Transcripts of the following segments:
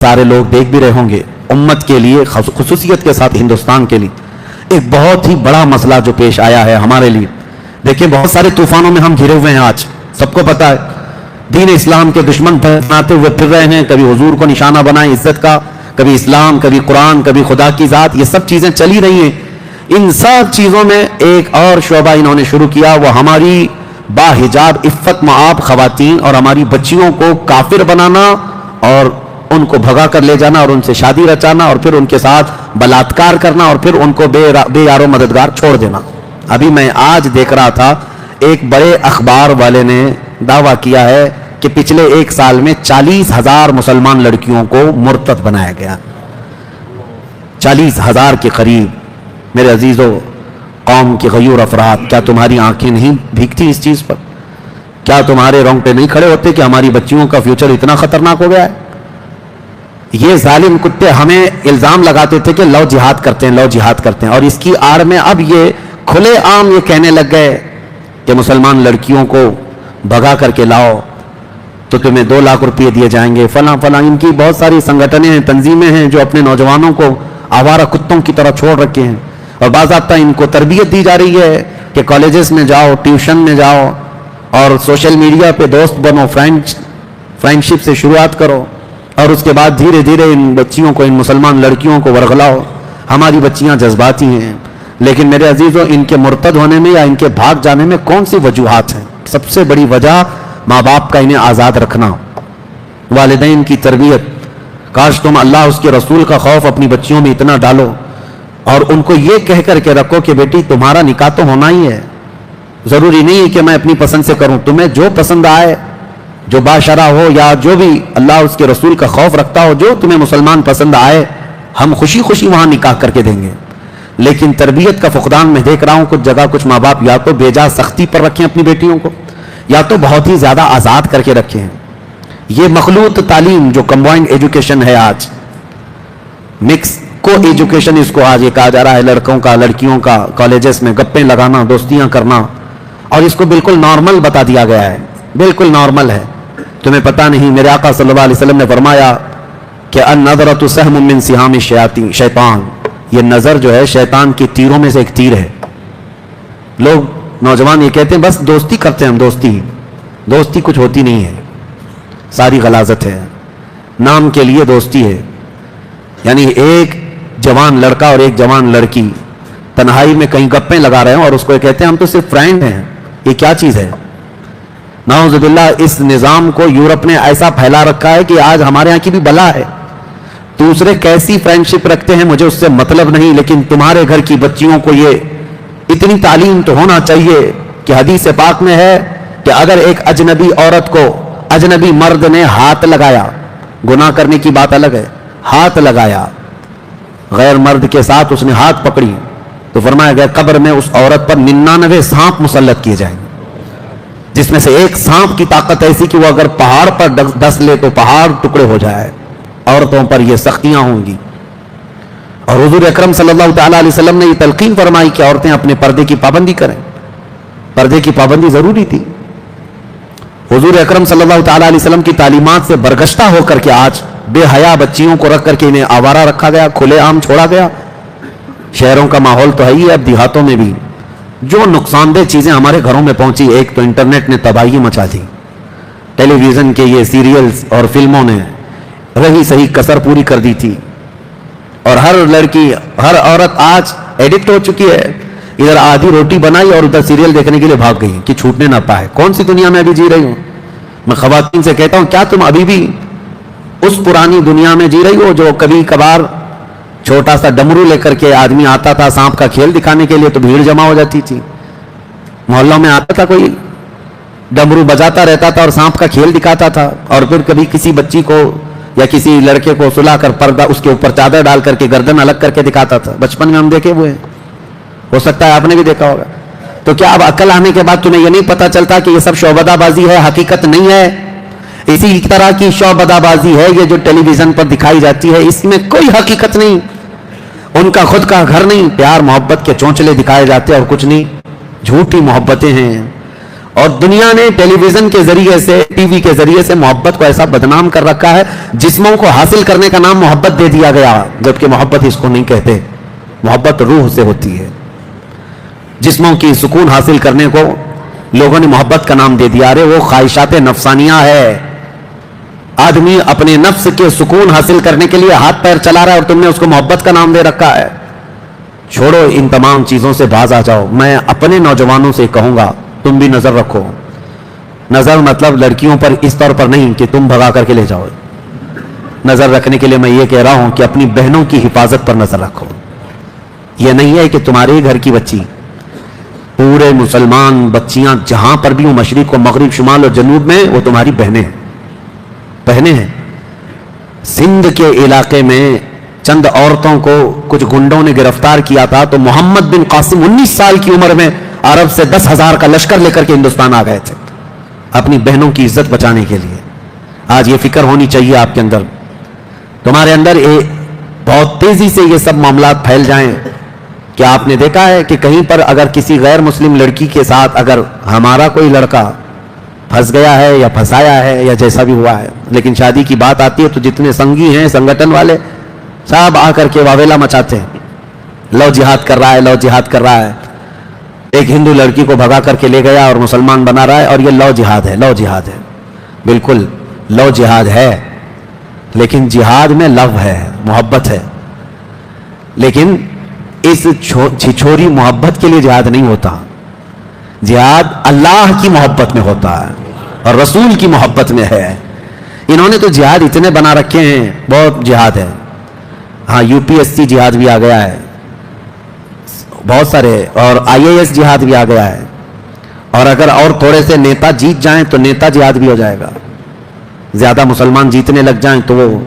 سارے لوگ دیکھ بھی رہے ہوں گے، امت کے لیے خصوصیت کے ساتھ ہندوستان کے لیے ایک بہت ہی بڑا مسئلہ جو پیش آیا ہے ہمارے لیے. دیکھیں بہت سارے طوفانوں میں ہم گھرے ہوئے ہیں، آج سب کو پتا ہے دین اسلام کے دشمن بناتے ہوئے پھر رہے ہیں، کبھی حضور کو نشانہ بنائیں عزت کا، کبھی اسلام، کبھی قرآن، کبھی خدا کی ذات، یہ سب چیزیں چلی رہی ہیں. ان سب چیزوں میں ایک اور شعبہ انہوں نے شروع کیا، وہ ہماری باحجاب عفت مآب خواتین اور ہماری بچیوں کو کافر بنانا اور ان کو بھگا کر لے جانا اور ان سے شادی رچانا اور پھر ان کے ساتھ بلاత్కాر کرنا اور پھر ان کو بے یار و مددگار چھوڑ دینا. ابھی میں آج دیکھ رہا تھا ایک بڑے اخبار والے نے دعویٰ کیا ہے کہ پچھلے ایک سال میں 40,000 مسلمان لڑکیوں کو مرتد بنایا گیا. 40,000 کے قریب. میرے عزیزو، قوم کے غیور افراد، کیا تمہاری آنکھیں نہیں بھیگتی اس چیز پر؟ کیا تمہارے رونگٹے نہیں کھڑے ہوتے کہ ہماری بچیوں کا فیوچر اتنا خطرناک ہو گیا ہے؟ یہ ظالم کتے ہمیں الزام لگاتے تھے کہ لو جہاد کرتے ہیں، لو جہاد کرتے ہیں، اور اس کی آڑ میں اب یہ کھلے عام یہ کہنے لگ گئے کہ مسلمان لڑکیوں کو بھگا کر کے لاؤ تو تمہیں 2 لاکھ روپے دیے جائیں گے، فلاں فلاں. ان کی بہت ساری سنگٹنیں ہیں، تنظیمیں ہیں جو اپنے نوجوانوں کو آوارہ کتوں کی طرح چھوڑ رکھے ہیں، اور باضابطہ ان کو تربیت دی جا رہی ہے کہ کالجز میں جاؤ، ٹیوشن میں جاؤ اور سوشل میڈیا پہ دوست بنو، فرینڈشپ سے شروعات کرو اور اس کے بعد دھیرے دھیرے ان بچیوں کو، ان مسلمان لڑکیوں کو ورغلاؤ. ہماری بچیاں جذباتی ہیں، لیکن میرے عزیزوں ان کے مرتد ہونے میں یا ان کے بھاگ جانے میں کون سی وجوہات ہیں؟ سب سے بڑی وجہ ماں باپ کا انہیں آزاد رکھنا، والدین کی تربیت. کاش تم اللہ اس کے رسول کا خوف اپنی بچیوں میں اتنا ڈالو اور ان کو یہ کہہ کر کے رکھو کہ بیٹی تمہارا نکاح تو ہونا ہی ہے، ضروری نہیں ہے کہ میں اپنی پسند سے کروں، تمہیں جو پسند آئے، جو باشرہ ہو یا جو بھی اللہ اس کے رسول کا خوف رکھتا ہو، جو تمہیں مسلمان پسند آئے، ہم خوشی خوشی وہاں نکاح کر کے دیں گے. لیکن تربیت کا فقدان میں دیکھ رہا ہوں کچھ جگہ کچھ ماں باپ یا تو بے جا سختی پر رکھیں اپنی بیٹیوں کو، یا تو بہت ہی زیادہ آزاد کر کے رکھیں. یہ مخلوط تعلیم جو کمبائنڈ ایجوکیشن ہے، آج مکس کو ایجوکیشن اس کو آج یہ کہا جا رہا ہے، لڑکوں کا لڑکیوں کا کالجز میں گپیں لگانا، دوستیاں کرنا، اور اس کو بالکل نارمل بتا دیا گیا ہے، بالکل نارمل ہے. تمہیں پتہ نہیں میرے آقا صلی اللہ علیہ وسلم نے فرمایا کہ النظرۃ سہم من سہام الشیطان، یہ نظر جو ہے شیطان کی تیروں میں سے ایک تیر ہے. لوگ نوجوان یہ کہتے ہیں بس دوستی کرتے ہیں ہم، دوستی کچھ ہوتی نہیں ہے، ساری غلاظت ہے، نام کے لیے دوستی ہے. یعنی ایک جوان لڑکا اور ایک جوان لڑکی تنہائی میں کہیں گپیں لگا رہے ہیں اور اس کو یہ کہتے ہیں ہم تو صرف فرینڈ ہیں. یہ کیا چیز ہے؟ نعوذ باللہ. اس نظام کو یورپ نے ایسا پھیلا رکھا ہے کہ آج ہمارے ہاں کی بھی بلا ہے. دوسرے کیسی فرینڈشپ رکھتے ہیں مجھے اس سے مطلب نہیں، لیکن تمہارے گھر کی بچیوں کو یہ اتنی تعلیم تو ہونا چاہیے کہ حدیث پاک میں ہے کہ اگر ایک اجنبی عورت کو اجنبی مرد نے ہاتھ لگایا، گناہ کرنے کی بات الگ ہے، ہاتھ لگایا غیر مرد کے ساتھ، اس نے ہاتھ پکڑی تو فرمایا گیا قبر میں اس عورت پر 99 سانپ مسلط کیے جائیں گے، جس میں سے ایک سانپ کی طاقت ایسی کہ وہ اگر پہاڑ پر ڈس لے تو پہاڑ ٹکڑے ہو جائے. عورتوں پر یہ سختیاں ہوں گی. اور حضور اکرم صلی اللہ تعالیٰ علیہ وسلم نے یہ تلقین فرمائی کہ عورتیں اپنے پردے کی پابندی کریں. پردے کی پابندی ضروری تھی. حضور اکرم صلی اللہ تعالیٰ علیہ وسلم کی تعلیمات سے برگشتہ ہو کر کے آج بے حیا بچیوں کو رکھ کر کے انہیں آوارہ رکھا گیا، کھلے عام چھوڑا گیا. شہروں کا ماحول تو ہے ہی ہے، اب دیہاتوں میں بھی جو نقصان دہ چیزیں ہمارے گھروں میں پہنچی. ایک تو انٹرنیٹ نے تباہی مچا دی، ٹیلی ویژن کے یہ سیریلز اور فلموں نے رہی صحیح کسر پوری کر دی تھی، اور ہر لڑکی ہر عورت آج ایڈکٹ ہو چکی ہے. ادھر آدھی روٹی بنائی اور ادھر سیریل دیکھنے کے لیے بھاگ گئی کہ چھوٹنے نہ پائے. کون سی دنیا میں ابھی جی رہی ہوں؟ میں خواتین سے کہتا ہوں کیا تم ابھی بھی اس پرانی دنیا میں جی رہی ہو جو کبھی کبھار چھوٹا سا ڈمرو لے کر کے آدمی آتا تھا سانپ کا کھیل دکھانے کے لیے تو بھیڑ جمع ہو جاتی تھی، محلوں میں آتا تھا کوئی ڈمرو بجاتا رہتا تھا اور سانپ کا کھیل دکھاتا تھا، اور پھر کبھی کسی بچی کو یا کسی لڑکے کو سلا کر پردہ اس کے اوپر چادر ڈال کر کے گردن الگ کر کے دکھاتا تھا. بچپن میں ہم دیکھے ہوئے ہیں، ہو سکتا ہے آپ نے بھی دیکھا ہوگا. تو کیا اب عقل آنے کے بعد تمہیں یہ نہیں پتا چلتا کہ یہ سب شعبدہ بازی ہے، حقیقت نہیں ہے؟ اسی طرح کی شعبدہ بازی ہے یہ جو ٹیلی ویژن پر دکھائی جاتی ہے، اس میں کوئی حقیقت نہیں، ان کا خود کا گھر نہیں، پیار محبت کے چونچلے دکھائے جاتے اور کچھ نہیں، جھوٹی محبتیں ہیں. اور دنیا نے ٹیلی ویژن کے ذریعے سے، ٹی وی کے ذریعے سے محبت کو ایسا بدنام کر رکھا ہے، جسموں کو حاصل کرنے کا نام محبت دے دیا گیا، جبکہ محبت اس کو نہیں کہتے. محبت روح سے ہوتی ہے. جسموں کی سکون حاصل کرنے کو لوگوں نے محبت کا نام دے دیا. ارے وہ خواہشات نفسانیہ ہے. آدمی اپنے نفس کے سکون حاصل کرنے کے لیے ہاتھ پیر چلا رہا ہے اور تم نے اس کو محبت کا نام دے رکھا ہے. چھوڑو ان تمام چیزوں سے باز آ جاؤ. میں اپنے نوجوانوں سے کہوں گا تم بھی نظر رکھو. نظر مطلب لڑکیوں پر اس طور پر نہیں کہ تم بھگا کر کے لے جاؤ. نظر رکھنے کے لیے میں یہ کہہ رہا ہوں کہ اپنی بہنوں کی حفاظت پر نظر رکھو. یہ نہیں ہے کہ تمہارے گھر کی بچی، پورے مسلمان بچیاں جہاں پر بھی ہوں، مشرق و مغرب، شمال اور جنوب میں، وہ تمہاری بہنیں ہیں. بہنیں ہیں. سندھ کے علاقے میں چند عورتوں کو کچھ گنڈوں نے گرفتار کیا تھا تو محمد بن قاسم 19 سال کی عمر میں عرب سے 10,000 کا لشکر لے کر کے ہندوستان آ گئے تھے اپنی بہنوں کی عزت بچانے کے لیے. آج یہ فکر ہونی چاہیے آپ کے اندر. تمہارے اندر بہت تیزی سے یہ سب معاملات پھیل جائیں. کیا آپ نے دیکھا ہے کہ کہیں پر اگر کسی غیر مسلم لڑکی کے ساتھ اگر ہمارا کوئی لڑکا پھنس گیا ہے یا پھنسایا ہے یا جیسا بھی ہوا ہے، لیکن شادی کی بات آتی ہے تو جتنے سنگی ہیں سنگٹن والے سب آ کر کے واویلا مچاتے ہیں، لو جہاد کر رہا ہے، لو جہاد کر رہا ہے. ایک ہندو لڑکی کو بھگا کر کے لے گیا اور مسلمان بنا رہا ہے، اور یہ لو جہاد ہے. لو جہاد ہے، بالکل لو جہاد ہے، لیکن جہاد میں لو ہے، محبت ہے. لیکن اس چھچوری محبت کے لیے جہاد نہیں ہوتا. جہاد اللہ کی محبت میں ہوتا ہے اور رسول کی محبت میں ہے. انہوں نے تو جہاد اتنے بنا رکھے ہیں، بہت جہاد ہے. ہاں UPSC جہاد بھی آ گیا ہے بہت سارے، اور IAS جہاد بھی آ گیا ہے. اور اگر اور تھوڑے سے نیتا جیت جائیں تو نیتا جہاد بھی ہو جائے گا. زیادہ مسلمان جیتنے لگ جائیں تو وہ،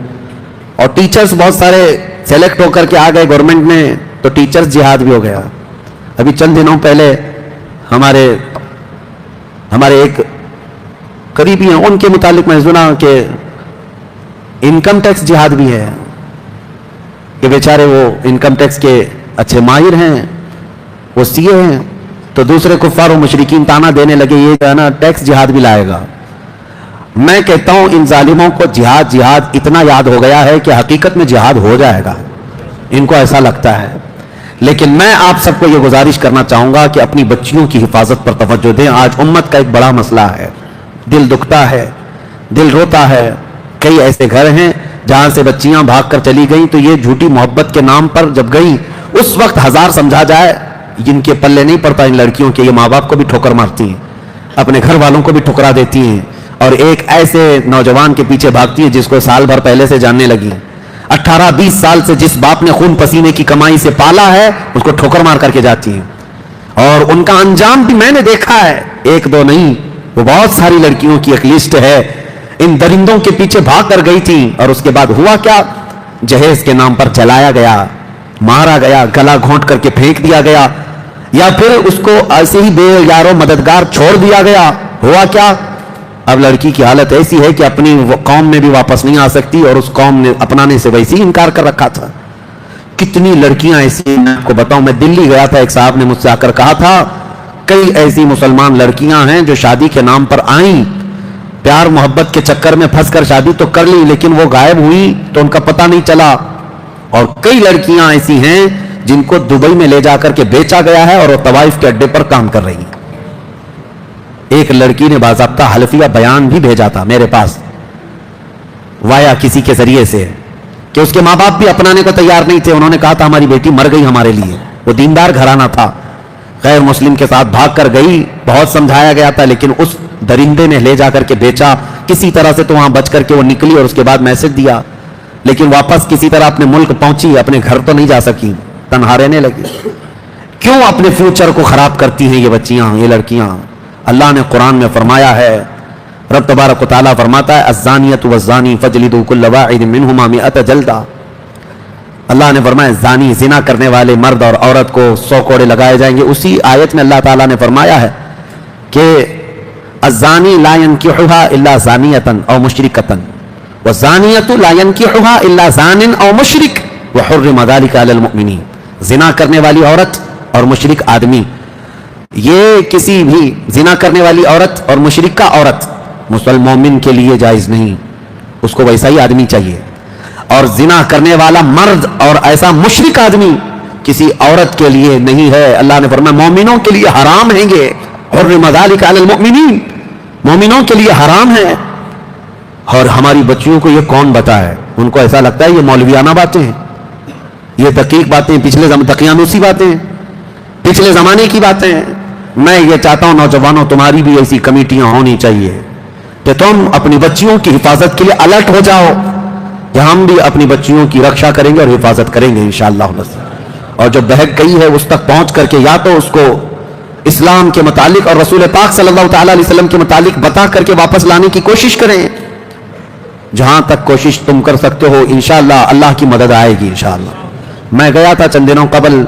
اور ٹیچرز بہت سارے سلیکٹ ہو کر کے آ گئے گورنمنٹ میں تو ٹیچرز جہاد بھی ہو گیا. ابھی چند دنوں پہلے ہمارے ایک قریبی ہیں، ان کے متعلق میں سنا کہ انکم ٹیکس جہاد بھی ہے، کہ بیچارے وہ انکم ٹیکس کے اچھے ماہر ہیں، وہ CA ہیں، تو دوسرے کفار و مشرکین تانا دینے لگے یہ جو ہے نا ٹیکس جہاد بھی لائے گا. میں کہتا ہوں ان ظالموں کو جہاد اتنا یاد ہو گیا ہے کہ حقیقت میں جہاد ہو جائے گا، ان کو ایسا لگتا ہے. لیکن میں آپ سب کو یہ گزارش کرنا چاہوں گا کہ اپنی بچیوں کی حفاظت پر توجہ دیں. آج امت کا ایک بڑا مسئلہ ہے، دل دکھتا ہے، دل روتا ہے. کئی ایسے گھر ہیں جہاں سے بچیاں بھاگ کر چلی گئیں تو یہ جھوٹی محبت کے نام پر جب گئی، اس وقت ہزار سمجھا جائے، جن کے پلے نہیں پڑتا ان لڑکیوں کے. یہ ماں باپ کو بھی ٹھوکر مارتی ہیں، اپنے گھر والوں کو بھی ٹھکرا دیتی ہیں، اور ایک ایسے نوجوان کے پیچھے بھاگتی ہے جس کو سال بھر پہلے سے جاننے لگی. 18-20 سال سے جس باپ نے خون پسینے کی کمائی سے پالا ہے اس کو ٹھوکر مار کر کے جاتی ہیں. اور ان کا انجام بھی میں نے دیکھا ہے، ایک دو نہیں، وہ بہت ساری لڑکیوں کی ایک لسٹ ہے. ان درندوں کے پیچھے بھاگ کر گئی تھی اور اس کے بعد ہوا کیا؟ جہیز کے نام پر جلایا گیا، مارا گیا، گلا گھونٹ کر کے پھینک دیا گیا، یا پھر اس کو ایسے ہی بے یارو مددگار چھوڑ دیا گیا. ہوا کیا؟ اب لڑکی کی حالت ایسی ہے کہ اپنی قوم میں بھی واپس نہیں آ سکتی، اور اس قوم نے اپنانے سے ویسے ہی انکار کر رکھا تھا. کتنی لڑکیاں ایسی، میں آپ کو بتاؤں، میں دلی گیا تھا، ایک صاحب نے مجھ سے آ کر کہا تھا کئی ایسی مسلمان لڑکیاں ہیں جو شادی کے نام پر آئیں، پیار محبت کے چکر میں پھنس کر شادی تو کر لی لیکن وہ غائب ہوئی تو ان کا پتہ نہیں چلا. اور کئی لڑکیاں ایسی ہیں جن کو دبئی میں لے جا کر کے بیچا گیا ہے اور وہ طوائف کے اڈے پر کام کر رہی ہیں. ایک لڑکی نے باضابطہ حلفیہ بیان بھی بھیجا تھا میرے پاس وایا کسی کے ذریعے سے کہ اس کے ماں باپ بھی اپنانے کو تیار نہیں تھے. انہوں نے کہا تھا ہماری بیٹی مر گئی ہمارے لیے. وہ دیندار گھرانہ تھا، غیر مسلم کے ساتھ بھاگ کر گئی، بہت سمجھایا گیا تھا لیکن اس درندے نے لے جا کر کے بیچا. کسی طرح سے تو وہاں بچ کر کے وہ نکلی اور اس کے بعد میسج دیا، لیکن واپس کسی طرح اپنے ملک پہنچی، اپنے گھر تو نہیں جا سکی، تنہا رہنے لگی. کیوں اپنے فیوچر کو خراب کرتی ہیں یہ بچیاں، یہ لڑکیاں؟ اللہ نے قرآن میں فرمایا ہے، رب تبارک و تعالیٰ فرماتا ہے الزانیۃ والزانی فجلدوا کل واحد منہما 100 جلدہ. اللہ نے فرمایا زانی، زنا کرنے والے مرد اور عورت کو 100 کوڑے لگائے جائیں گے. اسی آیت میں اللہ تعالیٰ نے فرمایا ہے کہ الزانی لا ينکحها الا زانیۃ او مشرکۃ والزانیۃ لا ينکحها الا زان او مشرک وحرم ذلک علی المؤمنین. زنا کرنے والی عورت اور مشرک آدمی یہ کسی بھی زنا کرنے والی عورت اور مشرکہ عورت مسلمان مومن کے لیے جائز نہیں، اس کو ویسا ہی آدمی چاہیے. اور زنا کرنے والا مرد اور ایسا مشرک آدمی کسی عورت کے لیے نہیں ہے. اللہ نے فرمایا مومنوں کے لیے حرام ہیں گے، حرم ذلک علی المؤمنین، مومنوں کے لیے حرام ہے. اور ہماری بچیوں کو یہ کون بتائے؟ ان کو ایسا لگتا ہے یہ مولویانہ باتیں ہیں، یہ دقیق باتیں، تقیانوسی باتیں، پچھلے زمانے کی باتیں ہیں. میں یہ چاہتا ہوں نوجوانوں تمہاری بھی ایسی کمیٹیاں ہونی چاہیے کہ تم اپنی بچیوں کی حفاظت کے لیے الرٹ ہو جاؤ کہ ہم بھی اپنی بچیوں کی رکشا کریں گے اور حفاظت کریں گے انشاءاللہ. اور جو بہک گئی ہے اس تک پہنچ کر کے یا تو اس کو اسلام کے متعلق اور رسول پاک صلی اللہ تعالی علیہ وسلم کے متعلق بتا کر کے واپس لانے کی کوشش کریں. جہاں تک کوشش تم کر سکتے ہو انشاءاللہ اللہ کی مدد آئے گی انشاءاللہ. میں گیا تھا چند دنوں قبل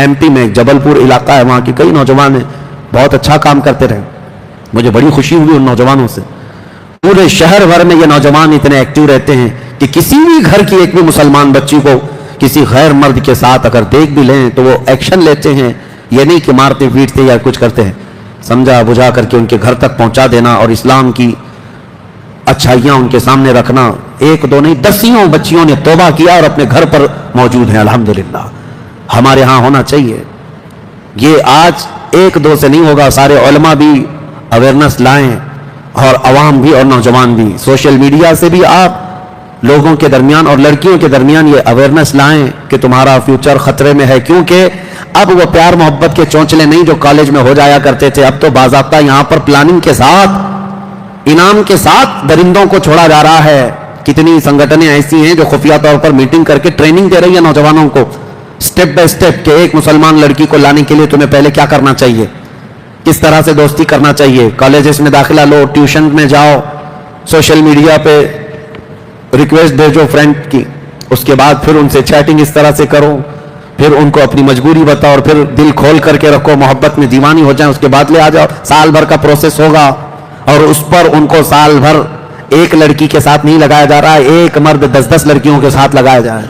ایم پی میں، جبل پور علاقہ ہے، وہاں کے کئی نوجوان ہیں، بہت اچھا کام کرتے رہے. مجھے بڑی خوشی ہوئی ان نوجوانوں سے. پورے شہر بھر میں یہ نوجوان اتنے ایکٹیو رہتے ہیں کہ کسی بھی گھر کی ایک بھی مسلمان بچی کو کسی غیر مرد کے ساتھ اگر دیکھ بھی لیں تو وہ ایکشن لیتے ہیں. یہ نہیں کہ مارتے پیٹتے یا کچھ کرتے ہیں، سمجھا بجھا کر کے ان کے گھر تک پہنچا دینا اور اسلام کی اچھائیاں ان کے سامنے رکھنا. ایک دو نہیں، دسیوں بچیوں نے توبہ کیا اور اپنے گھر پر موجود ہیں الحمدللہ. ہمارے ہاں ہونا چاہیے. یہ آج ایک دو سے نہیں ہوگا، سارے علماء بھی اویئرنس لائیں اور عوام بھی اور نوجوان بھی. سوشل میڈیا سے بھی آپ لوگوں کے درمیان اور لڑکیوں کے درمیان یہ اویئرنس لائیں کہ تمہارا فیوچر خطرے میں ہے. کیونکہ اب وہ پیار محبت کے چونچلے نہیں جو کالج میں ہو جایا کرتے تھے، اب تو باضابطہ یہاں پر پلاننگ کے ساتھ، انعام کے ساتھ درندوں کو چھوڑا جا رہا ہے. کتنی سنگٹنیں ایسی ہیں جو خفیہ طور پر میٹنگ کر کے ٹریننگ دے رہی ہے نوجوانوں کو سٹیپ بائی سٹیپ کہ ایک مسلمان لڑکی کو لانے کے لیے تمہیں پہلے کیا کرنا چاہیے، کس طرح سے دوستی کرنا چاہیے، کالجز میں داخلہ لو، ٹیوشن میں جاؤ، سوشل میڈیا پہ ریکویسٹ بھیجو فرینڈ کی، اس کے بعد پھر ان سے چیٹنگ اس طرح سے کرو، پھر ان کو اپنی مجبوری بتاؤ اور پھر دل کھول کر کے رکھو، محبت میں دیوانی ہو جائیں، اس کے بعد لے آ جاؤ. سال بھر کا پروسیس ہوگا اور اس پر ان کو سال بھر ایک لڑکی کے ساتھ نہیں لگایا جا رہا ہے، ایک مرد 10 لڑکیوں کے ساتھ لگایا جائے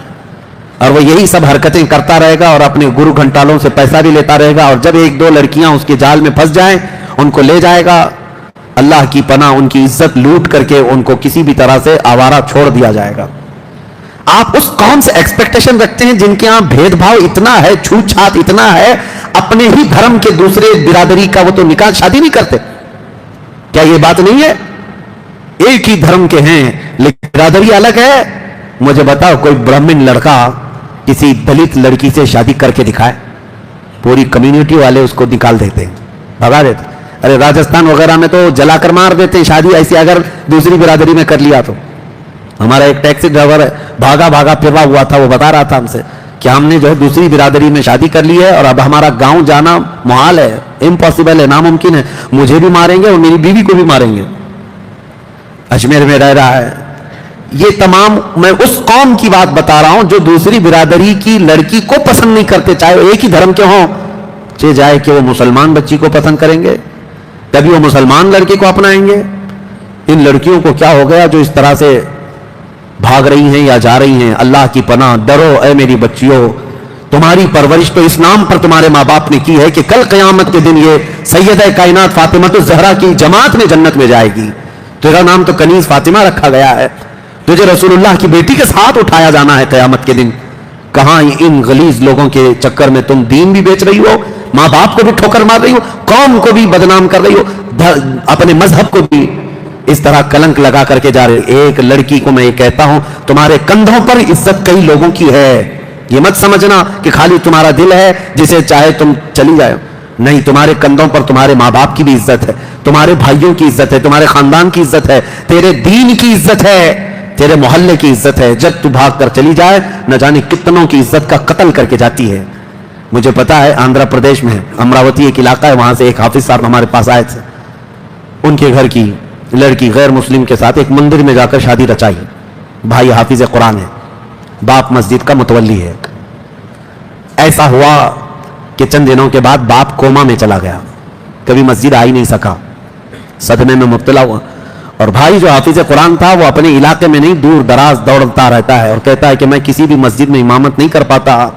اور وہ یہی سب حرکتیں کرتا رہے گا اور اپنے گرو گھنٹالوں سے پیسہ بھی لیتا رہے گا. اور جب ایک دو لڑکیاں اس کے جال میں پھنس جائیں ان کو لے جائے گا. اللہ کی پناہ، ان کی عزت لوٹ کر کے ان کو کسی بھی طرح سے آوارہ چھوڑ دیا جائے گا. آپ اس قوم سے ایکسپیکٹیشن رکھتے ہیں جن کے یہاں بھید بھاؤ اتنا ہے، چھوت چھات اتنا ہے، اپنے ہی دھرم کے دوسرے برادری کا وہ تو نکاح شادی نہیں کرتے. کیا یہ بات نہیں ہے؟ ایک ہی دھرم کے ہیں لیکن برادری الگ ہے. مجھے بتاؤ کوئی برہمن لڑکا کسی دلت لڑکی سے شادی کر کے دکھائے، پوری کمیونٹی والے اس کو نکال دیتے ہیں، بھگا دیتے. ارے راجستھان وغیرہ میں تو جلا کر مار دیتے ہیں شادی ایسی اگر دوسری برادری میں کر لیا تو. ہمارا ایک ٹیکسی ڈرائیور بھاگا پھرا ہوا تھا، وہ بتا رہا تھا ہم سے کہ ہم نے جو ہے دوسری برادری میں شادی کر لی ہے اور اب ہمارا گاؤں جانا محال ہے، امپاسبل ہے، ناممکن ہے. مجھے بھی ماریں گے اور میری بیوی کو بھی ماریں گے. اجمیر میں رہ رہا ہے. یہ تمام میں اس قوم کی بات بتا رہا ہوں جو دوسری برادری کی لڑکی کو پسند نہیں کرتے، چاہے وہ ایک ہی دھرم کے ہوں. چاہے جائے کہ وہ مسلمان بچی کو پسند کریں گے تبھی وہ مسلمان لڑکی کو اپنائیں گے. ان لڑکیوں کو کیا ہو گیا جو اس طرح سے بھاگ رہی ہیں یا جا رہی ہیں؟ اللہ کی پناہ، ڈرو اے میری بچیوں. تمہاری پرورش تو اسلام پر تمہارے ماں باپ نے کی ہے کہ کل قیامت کے دن یہ سیدہ کائنات فاطمہ الزہرا کی جماعت میں جنت میں جائے گی. تیرا نام تو کنیز فاطمہ رکھا گیا ہے، تجھے رسول اللہ کی بیٹی کے ساتھ اٹھایا جانا ہے قیامت کے دن. کہاں ان غلیظ لوگوں کے چکر میں تم دین بھی بیچ رہی ہو، ماں باپ کو بھی ٹھوکر مار رہی ہو، قوم کو بھی بدنام کر رہی ہو، اپنے مذہب کو بھی اس طرح کلنک لگا کر کے جا رہے. ایک لڑکی کو میں یہ کہتا ہوں تمہارے کندھوں پر عزت کئی لوگوں کی ہے. یہ مت سمجھنا کہ خالی تمہارا دل ہے جسے چاہے تم چلی جائے. نہیں، تمہارے کندھوں پر تمہارے ماں باپ کی بھی عزت ہے، تمہارے بھائیوں کی عزت ہے، تمہارے خاندان کی عزت ہے، تیرے دین کی عزت ہے، تیرے محلے کی عزت ہے. جب تو بھاگ کر چلی جائے نہ جانے کتنوں کی عزت کا قتل کر کے جاتی ہے. مجھے پتا ہے آندھرا پردیش میں امراوتی ایک علاقہ ہے، وہاں سے ایک حافظ صاحب ہمارے پاس آئے تھے. ان کے گھر کی لڑکی غیر مسلم کے ساتھ ایک مندر میں جا کر شادی رچائی. بھائی حافظ قرآن ہے، باپ مسجد کا متولی ہے. ایسا ہوا کہ چند دنوں کے بعد باپ کوما میں چلا گیا، کبھی مسجد آ ہی نہیں سکا، صدمے میں مبتلا ہوا. اور بھائی جو حافظ قرآن تھا وہ اپنے علاقے میں نہیں دور دراز دوڑتا رہتا ہے اور کہتا ہے کہ میں کسی بھی مسجد میں امامت نہیں کر پاتا.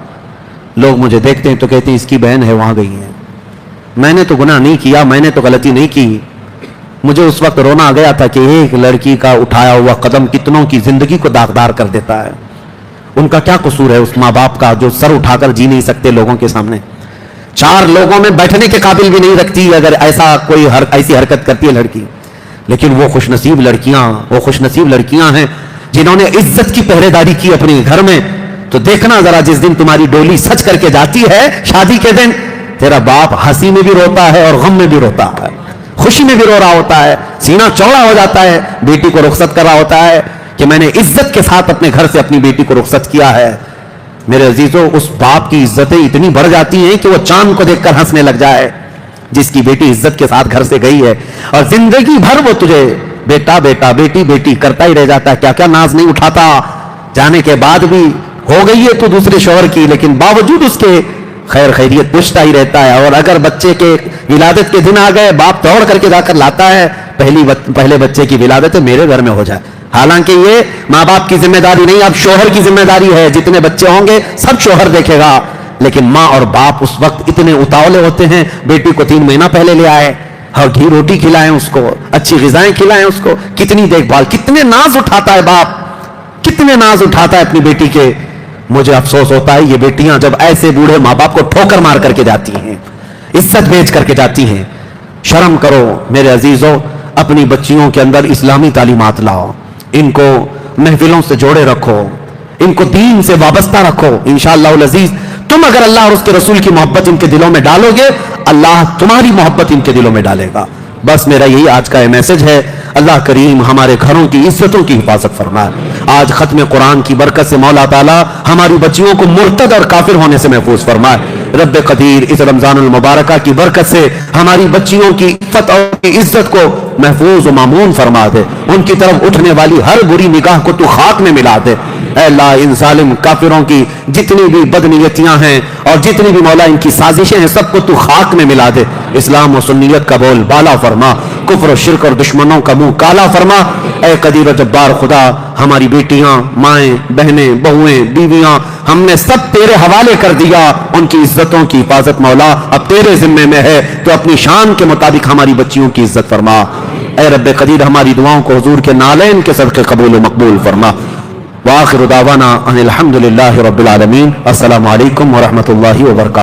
لوگ مجھے دیکھتے ہیں تو کہتے ہیں اس کی بہن ہے وہاں گئی ہے. میں نے تو گناہ نہیں کیا, میں نے تو غلطی نہیں کی. مجھے اس وقت رونا آ گیا تھا کہ ایک لڑکی کا اٹھایا ہوا قدم کتنوں کی زندگی کو داغدار کر دیتا ہے. ان کا کیا قصور ہے اس ماں باپ کا جو سر اٹھا کر جی نہیں سکتے لوگوں کے سامنے, 4 لوگوں میں بیٹھنے کے قابل بھی نہیں رکھتی اگر ایسی حرکت کرتی ہے لڑکی. لیکن وہ خوش نصیب لڑکیاں ہیں جنہوں نے عزت کی پہرے داری کی اپنے گھر میں. تو دیکھنا ذرا, جس دن تمہاری ڈولی سچ کر کے جاتی ہے شادی کے دن, تیرا باپ ہنسی میں بھی روتا ہے اور غم میں بھی روتا ہے, خوشی میں بھی رو رہا ہوتا ہے, سینہ چوڑا ہو جاتا ہے, بیٹی کو رخصت کر رہا ہوتا ہے کہ میں نے عزت کے ساتھ اپنے گھر سے اپنی بیٹی کو رخصت کیا ہے. میرے عزیزوں, اس باپ کی عزتیں اتنی بڑھ جاتی ہیں کہ وہ چاند کو دیکھ کر ہنسنے لگ جائے جس کی بیٹی عزت کے ساتھ گھر سے گئی ہے, اور زندگی بھر وہ تجھے بیٹا بیٹا بیٹی بیٹی کرتا ہی رہ جاتا ہے. کیا کیا ناز نہیں اٹھاتا, جانے کے بعد بھی ہو گئی ہے تو دوسرے شوہر کی, لیکن باوجود اس کے خیر خیریت پوچھتا ہی رہتا ہے. اور اگر بچے کے ولادت کے دن آ گئے, باپ دوڑ کر کے جا کر لاتا ہے پہلے بچے کی ولادت میرے گھر میں ہو جائے. حالانکہ یہ ماں باپ کی ذمہ داری نہیں, اب شوہر کی ذمہ داری ہے. جتنے بچے ہوں گے سب شوہر دیکھے گا, لیکن ماں اور باپ اس وقت اتنے اتاولے ہوتے ہیں, بیٹی کو 3 مہینہ پہلے لے آئے اور گھی روٹی کھلائیں اس کو, اچھی غذائیں کھلائیں اس کو, کتنی دیکھ بھال, کتنے ناز اٹھاتا ہے باپ, کتنے ناز اٹھاتا ہے اپنی بیٹی کے. مجھے افسوس ہوتا ہے یہ بیٹیاں جب ایسے بوڑھے ماں باپ کو ٹھوکر مار کر کے جاتی ہیں, عزت بیچ کر کے جاتی ہیں. شرم کرو میرے عزیزوں, اپنی بچیوں کے اندر اسلامی تعلیمات لاؤ, ان کو محفلوں سے جوڑے رکھو, ان کو دین سے وابستہ رکھو. انشاءاللہ العزیز تم اگر اللہ اور اس کے رسول کی محبت ان کے دلوں میں ڈالو گے, اللہ تمہاری محبت ان کے دلوں میں ڈالے گا. بس میرا یہی آج کا میسج ہے. اللہ کریم ہمارے گھروں کی عزتوں کی حفاظت فرمائے. آج ختم قرآن کی برکت سے مولا تعالیٰ ہماری بچیوں کو مرتد اور کافر ہونے سے محفوظ فرمائے. رب قدیر اس رمضان المبارکہ کی برکت سے ہماری بچیوں کی عفت اور عزت کو محفوظ و مامون فرما دے. ان کی طرف اٹھنے والی ہر بری نگاہ کو تو خاک میں ملا دے. اے اللہ ان ظالم کافروں کی جتنی بھی بدنیتیاں ہیں اور جتنی بھی مولا ان کی سازشیں ہیں سب کو تو خاک میں ملا دے. اسلام و سنیت کا بول بالا فرما, کفر و شرک اور دشمنوں کا منہ کالا فرما. اے قدیر و جبار خدا, ہماری بیٹیاں, مائیں, بہنیں, بہویں, بیویاں ہم نے سب تیرے حوالے کر دیا. ان کی عزتوں کی حفاظت مولا اب تیرے ذمے میں ہے, تو اپنی شان کے مطابق ہماری بچیوں کی عزت فرما. اے رب قدیر ہماری دعاؤں کو حضور کے نالین کے صدقے قبول و مقبول فرما. وآخر دعوانا ان الحمد للہ رب العالمین. السلام علیکم ورحمۃ اللہ وبرکاتہ.